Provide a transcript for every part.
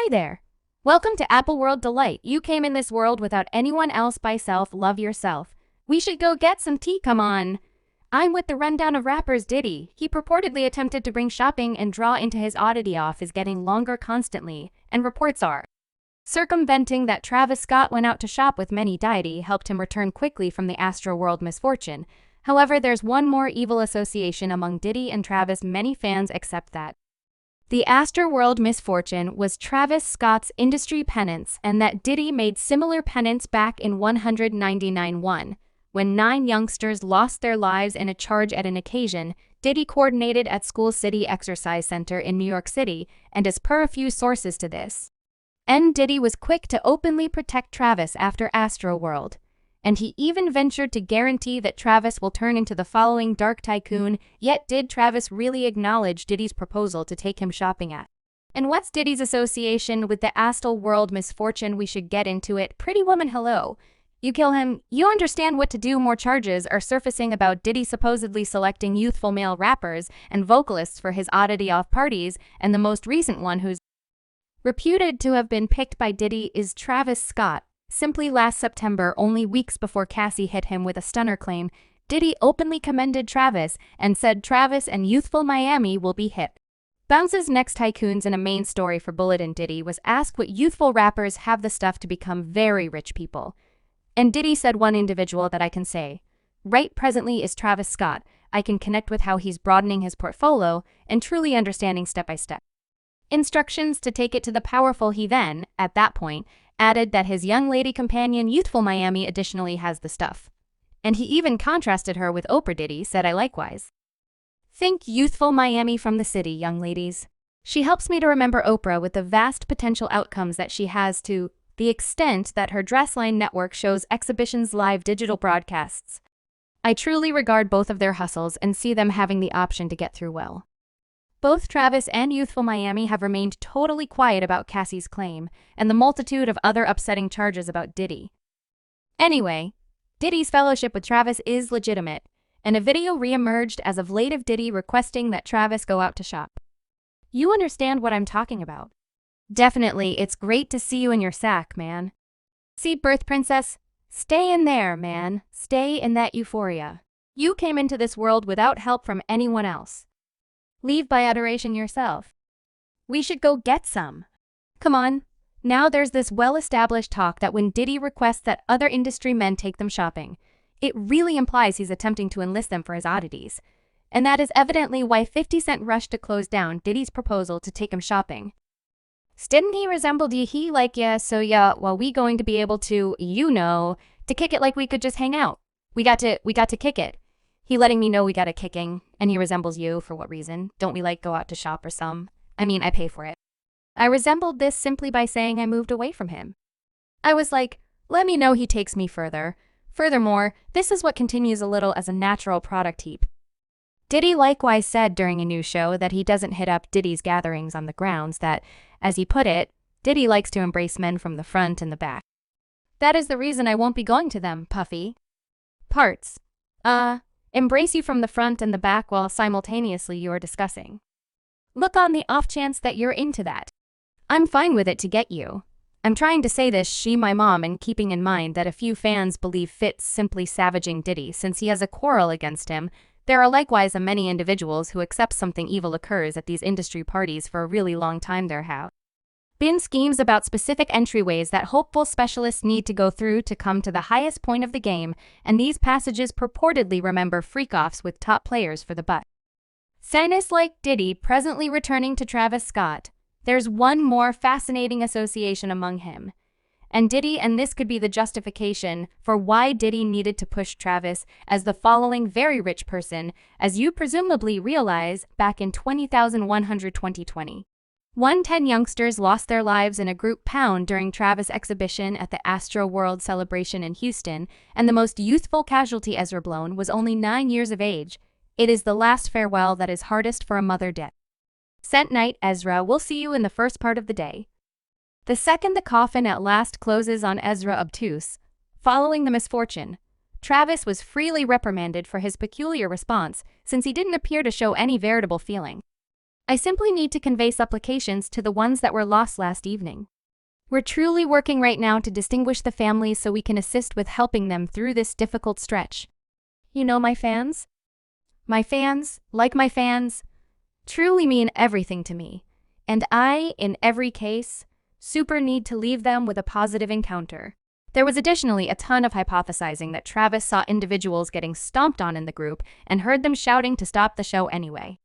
Hi there. Welcome to Apple World Delight. You came in this world without anyone else by self. Love yourself. We should go get some tea, come on. I'm with the rundown of rappers Diddy. He purportedly attempted to bring shopping and draw into his oddity off is getting longer constantly, and reports are circumventing that Travis Scott went out to shop with many deity helped him return quickly from the Astroworld misfortune. However, there's one more evil association among Diddy and Travis many fans accept that. The Astroworld misfortune was Travis Scott's industry penance, and that Diddy made similar penance back in 199 when 9 youngsters lost their lives in a charge at an occasion Diddy coordinated at School City Exercise Center in New York City, and as per a few sources to this, Diddy was quick to openly protect Travis after Astroworld. And he even ventured to guarantee that Travis will turn into the following dark tycoon. Yet did Travis really acknowledge Diddy's proposal to take him shopping at? And what's Diddy's association with the Astroworld misfortune? We should get into it. Pretty woman, hello. You kill him, you understand what to do. More charges are surfacing about Diddy supposedly selecting youthful male rappers and vocalists for his oddity off parties, and the most recent one who's reputed to have been picked by Diddy is Travis Scott. Simply last September, only weeks before Cassie hit him with a stunner claim, Diddy openly commended Travis and said Travis and youthful Miami will be hip. Bounce's next tycoons in a main story for Bullet and Diddy was asked what youthful rappers have the stuff to become very rich people. And Diddy said one individual that I can say, right presently is Travis Scott. I can connect with how he's broadening his portfolio and truly understanding step-by-step instructions to take it to the powerful. He then, at that point, added that his young lady companion youthful Miami additionally has the stuff. And he even contrasted her with Oprah. Diddy said, I likewise think youthful Miami from the city, young ladies. She helps me to remember Oprah with the vast potential outcomes that she has, to the extent that her Dressline network shows exhibitions live digital broadcasts. I truly regard both of their hustles and see them having the option to get through well. Both Travis and youthful Miami have remained totally quiet about Cassie's claim and the multitude of other upsetting charges about Diddy. Anyway, Diddy's fellowship with Travis is legitimate, and a video re-emerged as of late of Diddy requesting that Travis go out to shop. You understand what I'm talking about? Definitely, it's great to see you in your sack, man. See, birth princess? Stay in there, man. Stay in that euphoria. You came into this world without help from anyone else. Leave by adoration yourself. We should go get some. Come on. Now there's this well-established talk that when Diddy requests that other industry men take them shopping, it really implies he's attempting to enlist them for his oddities. And that is evidently why 50 Cent rushed to close down Diddy's proposal to take him shopping. Didn't he resemble he like, yeah, so yeah, well, we going to be able to, to kick it like we could just hang out. We got to kick it. He letting me know we got a kicking, and he resembles you. For what reason? Don't we go out to shop or some? I mean, I pay for it. I resembled this simply by saying I moved away from him. I was like, let me know he takes me further. Furthermore, this is what continues a little as a natural product heap. Diddy likewise said during a new show that he doesn't hit up Diddy's gatherings on the grounds that, as he put it, Diddy likes to embrace men from the front and the back. That is the reason I won't be going to them, Puffy. Parts. Embrace you from the front and the back while simultaneously you are discussing. Look, on the off chance that you're into that, I'm fine with it to get you. I'm trying to say this, my mom, and keeping in mind that a few fans believe Fitz simply savaging Diddy since he has a quarrel against him. There are likewise many individuals who accept something evil occurs at these industry parties for a really long time. There have been schemes about specific entryways that hopeful specialists need to go through to come to the highest point of the game, and these passages purportedly remember freak-offs with top players for the butt. Sinus like Diddy presently returning to Travis Scott, there's one more fascinating association among him and Diddy, and this could be the justification for why Diddy needed to push Travis as the following very rich person, as you presumably realize, back in 2020. 110 youngsters lost their lives in a group pound during Travis' exhibition at the Astroworld celebration in Houston, and the most youthful casualty, Ezra Blown, was only 9 years of age. It is the last farewell that is hardest for a mother dead. Cent night, Ezra, we'll see you in the first part of the day. The second the coffin at last closes on Ezra obtuse, following the misfortune, Travis was freely reprimanded for his peculiar response, since he didn't appear to show any veritable feeling. I simply need to convey supplications to the ones that were lost last evening. We're truly working right now to distinguish the families so we can assist with helping them through this difficult stretch. You know my fans? My fans, like my fans, truly mean everything to me. And I, in every case, super need to leave them with a positive encounter. There was additionally a ton of hypothesizing that Travis saw individuals getting stomped on in the group and heard them shouting to stop the show anyway.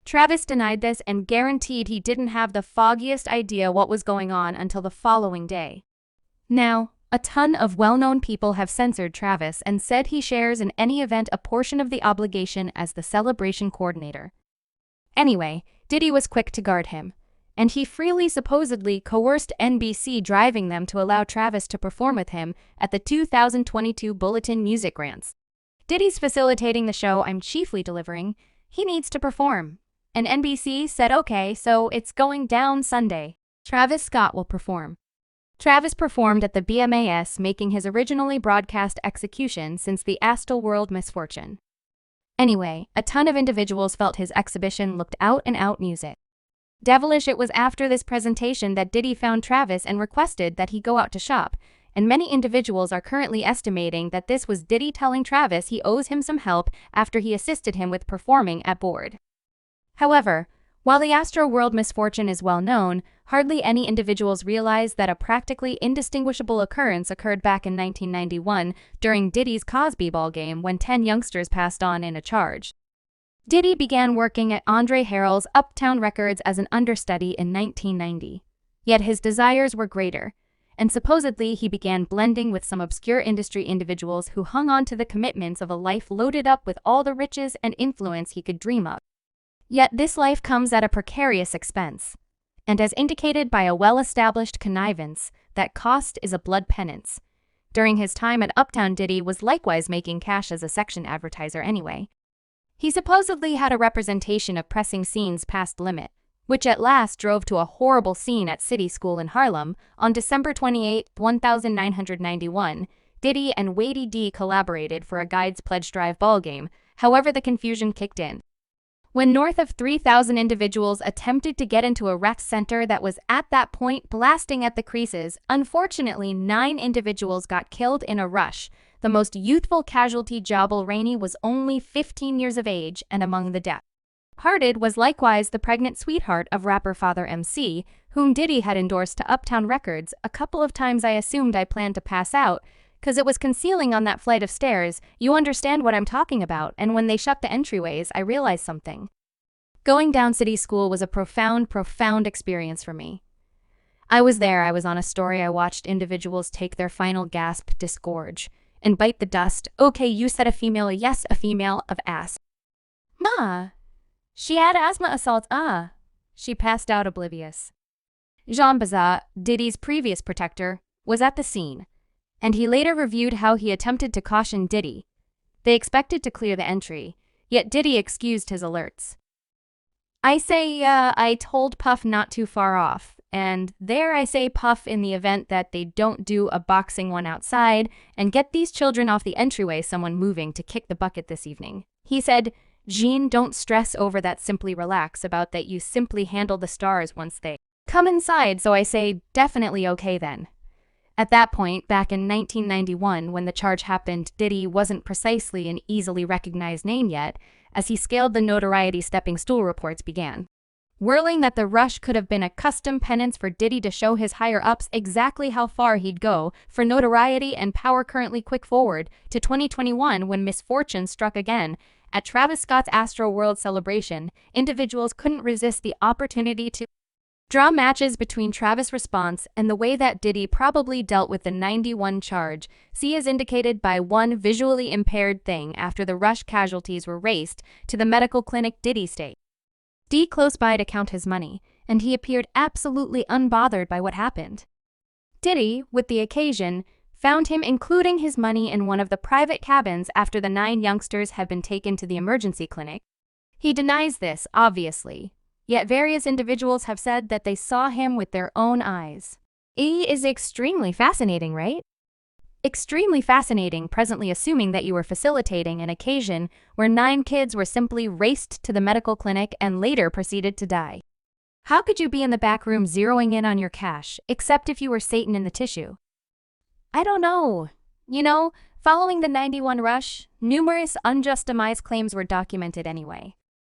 Travis denied this and guaranteed he didn't have the foggiest idea what was going on until the following day. Now, a ton of well-known people have censored Travis and said he shares in any event a portion of the obligation as the celebration coordinator. Anyway, Diddy was quick to guard him, and he freely supposedly coerced NBC, driving them to allow Travis to perform with him at the 2022 Bulletin Music Grants. Diddy's facilitating the show I'm chiefly delivering. He needs to perform. And NBC said okay, so it's going down Sunday. Travis Scott will perform. Travis performed at the BMAS, making his originally broadcast execution since the Astroworld misfortune. Anyway, a ton of individuals felt his exhibition looked out-and-out music. Devilish. It was after this presentation that Diddy found Travis and requested that he go out to shop, and many individuals are currently estimating that this was Diddy telling Travis he owes him some help after he assisted him with performing at board. However, while the Astroworld misfortune is well known, hardly any individuals realize that a practically indistinguishable occurrence occurred back in 1991 during Diddy's Cosby Ball game when 10 youngsters passed on in a charge. Diddy began working at Andre Harrell's Uptown Records as an understudy in 1990. Yet his desires were greater, and supposedly he began blending with some obscure industry individuals who hung on to the commitments of a life loaded up with all the riches and influence he could dream of. Yet this life comes at a precarious expense, and as indicated by a well-established connivance, that cost is a blood penance. During his time at Uptown, Diddy was likewise making cash as a section advertiser anyway. He supposedly had a representation of pressing scenes past limit, which at last drove to a horrible scene at City School in Harlem. On December 28, 1991, Diddy and Wadey D collaborated for a Guides Pledge Drive ballgame. However, the confusion kicked in when north of 3,000 individuals attempted to get into a rec center that was at that point blasting at the creases. Unfortunately, 9 individuals got killed in a rush. The most youthful casualty, Jabal Rainey, was only 15 years of age and among the death. Hearted was likewise the pregnant sweetheart of rapper Father MC, whom Diddy had endorsed to Uptown Records. A couple of times I assumed I planned to pass out, cause it was concealing on that flight of stairs. You understand what I'm talking about, and when they shut the entryways, I realized something. Going down City School was a profound experience for me. I was there, I was on a story, I watched individuals take their final gasp, disgorge, and bite the dust. Okay, you said a female, yes, a female of ass. Ma, she had asthma assault, She passed out oblivious. Jean Bazat, Diddy's previous protector, was at the scene, and he later reviewed how he attempted to caution Diddy. They expected to clear the entry, yet Diddy excused his alerts. I told Puff not too far off, and there I say Puff in the event that they don't do a boxing one outside and get these children off the entryway, someone moving to kick the bucket this evening. He said, Jean, don't stress over that, simply relax about that, you simply handle the stars once they come inside. So I say, definitely okay then. At that point, back in 1991, when the charge happened, Diddy wasn't precisely an easily recognized name yet. As he scaled the notoriety, stepping stool reports began whirling that the rush could have been a custom penance for Diddy to show his higher-ups exactly how far he'd go for notoriety and power. Currently, quick forward to 2021 when misfortune struck again. At Travis Scott's Astroworld celebration, individuals couldn't resist the opportunity to draw matches between Travis' response and the way that Diddy probably dealt with the 91 charge. See, as indicated by one visually impaired thing after the rush casualties were raced to the medical clinic, Diddy stayed D close by to count his money, and he appeared absolutely unbothered by what happened. Diddy, with the occasion, found him including his money in one of the private cabins after the 9 youngsters had been taken to the emergency clinic. He denies this, obviously, yet various individuals have said that they saw him with their own eyes. It is extremely fascinating, right? Extremely fascinating, presently assuming that you were facilitating an occasion where 9 kids were simply raced to the medical clinic and later proceeded to die. How could you be in the back room zeroing in on your cash, except if you were Satan in the tissue? I don't know. Following the 91 rush, numerous unjust demise claims were documented anyway.